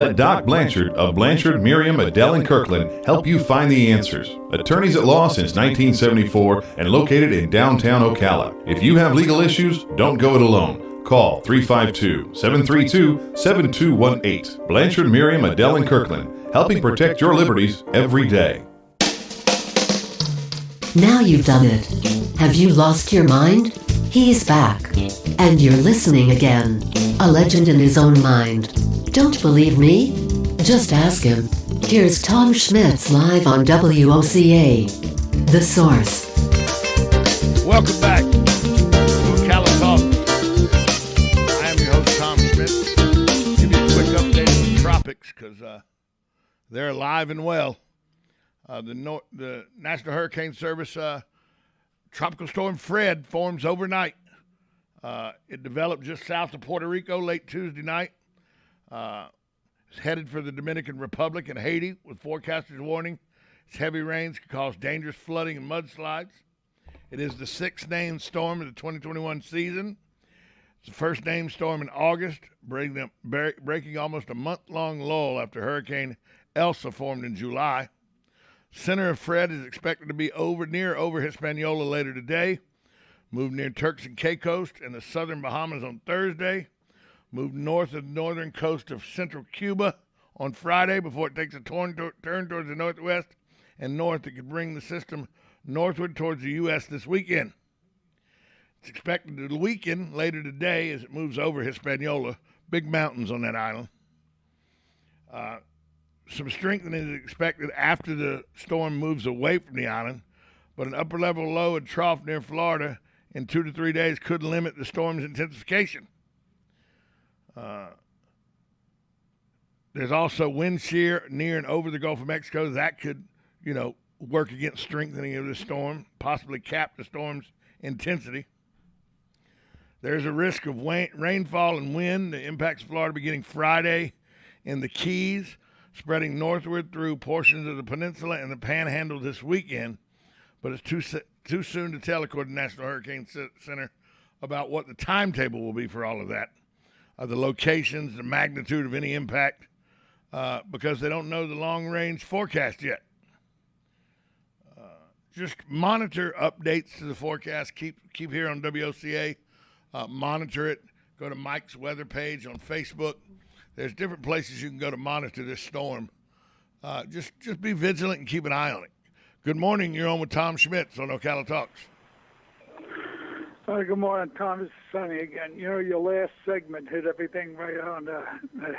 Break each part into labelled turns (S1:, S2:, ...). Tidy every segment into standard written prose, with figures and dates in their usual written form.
S1: Let Doc Blanchard of Blanchard, Miriam, Adele, and Kirkland help you find the answers. Attorneys at law since 1974 and located in downtown Ocala. If you have legal issues, don't go it alone. Call 352-732-7218. Blanchard, Miriam, Adele, and Kirkland, helping protect your liberties every day.
S2: Now you've done it. Have you lost your mind? He's back. And you're listening again. A legend in his own mind. Don't believe me? Just ask him. Here's Tom Schmitz live on WOCA. The Source.
S3: Welcome back to Ocala Talk. I am your host, Tom Schmitz. Give you a quick update on the tropics because they're alive and well. The National Hurricane Service Tropical Storm Fred forms overnight. It developed just south of Puerto Rico late Tuesday night. It's headed for the Dominican Republic and Haiti with forecasters warning its heavy rains could cause dangerous flooding and mudslides. It is the sixth named storm of the 2021 season. It's the first named storm in August, breaking almost a month-long lull after Hurricane Elsa formed in July. Center of Fred is expected to be near over Hispaniola later today. Move near Turks and Caicos and the southern Bahamas on Thursday. Move north of the northern coast of central Cuba on Friday before it takes a turn towards the northwest and north. It could bring the system northward towards the U.S. this weekend. It's expected to weaken later today as it moves over Hispaniola. Big mountains on that island. Some strengthening is expected after the storm moves away from the island, but an upper-level low and trough near Florida in 2 to 3 days could limit the storm's intensification. There's also wind shear near and over the Gulf of Mexico. That could, work against strengthening of the storm, possibly cap the storm's intensity. There's a risk of rainfall and wind that impacts Florida beginning Friday in the Keys, spreading northward through portions of the peninsula and the Panhandle this weekend. But it's too soon to tell, according to the National Hurricane Center, about what the timetable will be for all of that. The locations, the magnitude of any impact, because they don't know the long-range forecast yet. Just monitor updates to the forecast. Keep here on WOCA. Monitor it. Go to Mike's weather page on Facebook. There's different places you can go to monitor this storm. Just be vigilant and keep an eye on it. Good morning. You're on with Tom Schmitz on Ocala Talks.
S4: Good morning, Tom. This is Sonny again. Your last segment hit everything right on the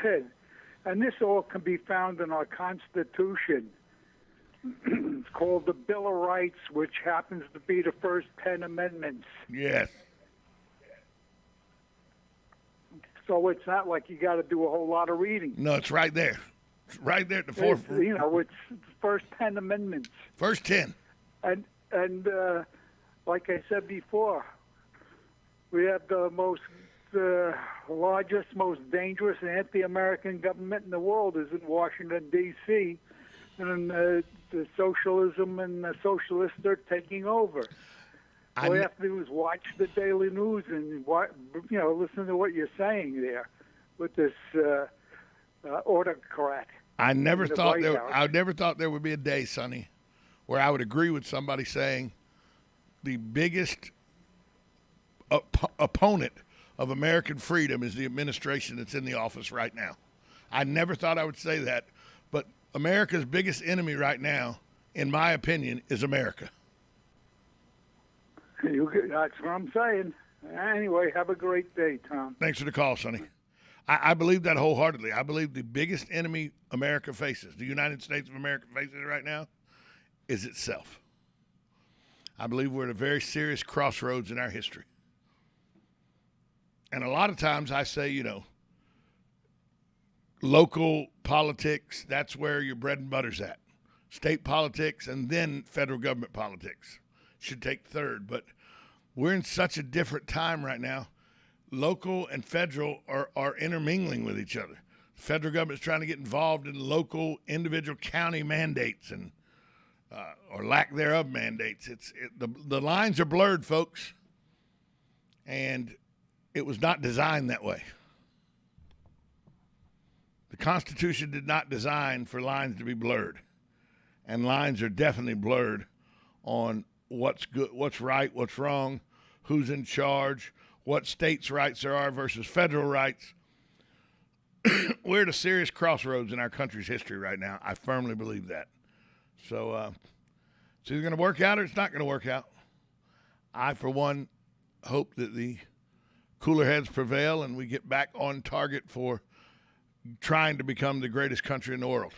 S4: head. And this all can be found in our Constitution. It's called the Bill of Rights, which happens to be the first 10 amendments.
S3: Yes.
S4: So it's not like you got to do a whole lot of reading.
S3: No, it's right there. It's right there at the forefront.
S4: It's the first 10 amendments.
S3: First 10.
S4: And like I said before, we have the largest, most dangerous anti-American government in the world is in Washington, D.C., and the socialism and the socialists are taking over. All you have to do is watch the daily news and listen to what you're saying there with this autocrat.
S3: I never thought there would be a day, Sonny, where I would agree with somebody saying the biggest opponent of American freedom is the administration that's in the office right now. I never thought I would say that, but America's biggest enemy right now, in my opinion, is America.
S4: That's what I'm saying. Anyway, have a great day, Tom.
S3: Thanks for the call, Sonny. I believe that wholeheartedly. I believe the biggest enemy America faces, the United States of America faces right now, is itself. I believe we're at a very serious crossroads in our history. And a lot of times I say, local politics, that's where your bread and butter's at. State politics and then federal government politics should take third. But we're in such a different time right now. Local and federal are intermingling with each other. The federal government's trying to get involved in local, individual county mandates and or lack thereof mandates. The lines are blurred, folks, and it was not designed that way. The Constitution did not design for lines to be blurred. And lines are definitely blurred on what's good, what's right, what's wrong, who's in charge, what states' rights there are versus federal rights. We're at a serious crossroads in our country's history right now. I firmly believe that. So it's either going to work out or it's not going to work out. I, for one, hope that the cooler heads prevail and we get back on target for trying to become the greatest country in the world.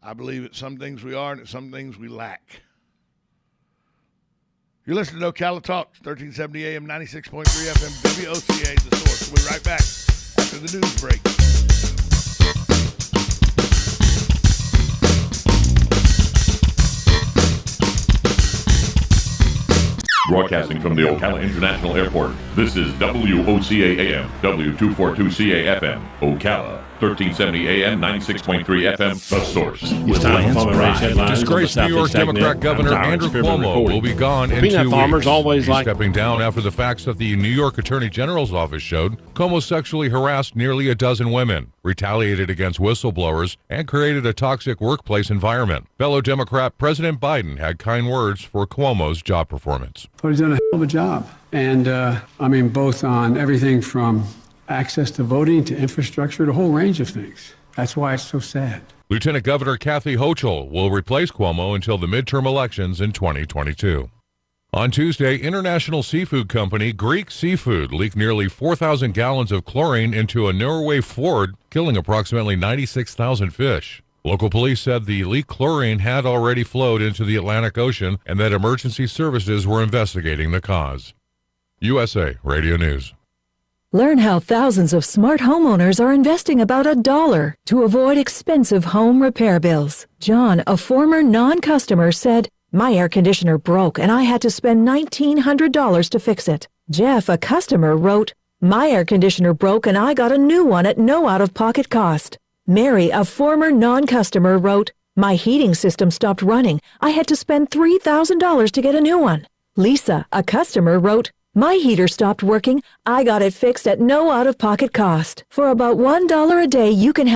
S3: I believe at some things we are and at some things we lack. You're listening to Ocala Talks, 1370 AM, 96.3 FM, WOCA, The Source. We'll be right back after the news break.
S5: Broadcasting from the Ocala International Airport, this is WOCA AM, W242CA FM, Ocala, 1370 AM, 96.3 FM, The Source.
S6: Disgraced New York Democrat Governor Andrew Cuomo will be gone in 2 weeks. He's stepping down after the facts that the New York Attorney General's office showed Cuomo sexually harassed nearly a dozen women, retaliated against whistleblowers, and created a toxic workplace environment. Fellow Democrat President Biden had kind words for Cuomo's job performance.
S7: But he's done a hell of a job. And both on everything from access to voting to infrastructure, to a whole range of things. That's why it's so sad.
S6: Lieutenant Governor Kathy Hochul will replace Cuomo until the midterm elections in 2022. On Tuesday, international seafood company Greek Seafood leaked nearly 4,000 gallons of chlorine into a Norway fjord, killing approximately 96,000 fish. Local police said the leaked chlorine had already flowed into the Atlantic Ocean and that emergency services were investigating the cause. USA Radio News.
S8: Learn how thousands of smart homeowners are investing about $1 to avoid expensive home repair bills. John, a former non-customer, said, "My air conditioner broke and I had to spend $1,900 to fix it." Jeff, a customer, wrote, "My air conditioner broke and I got a new one at no out-of-pocket cost." Mary, a former non-customer, wrote, "My heating system stopped running. I had to spend $3,000 to get a new one." Lisa, a customer, wrote, "My heater stopped working. I got it fixed at no out-of-pocket cost. For about $1 a day, you can have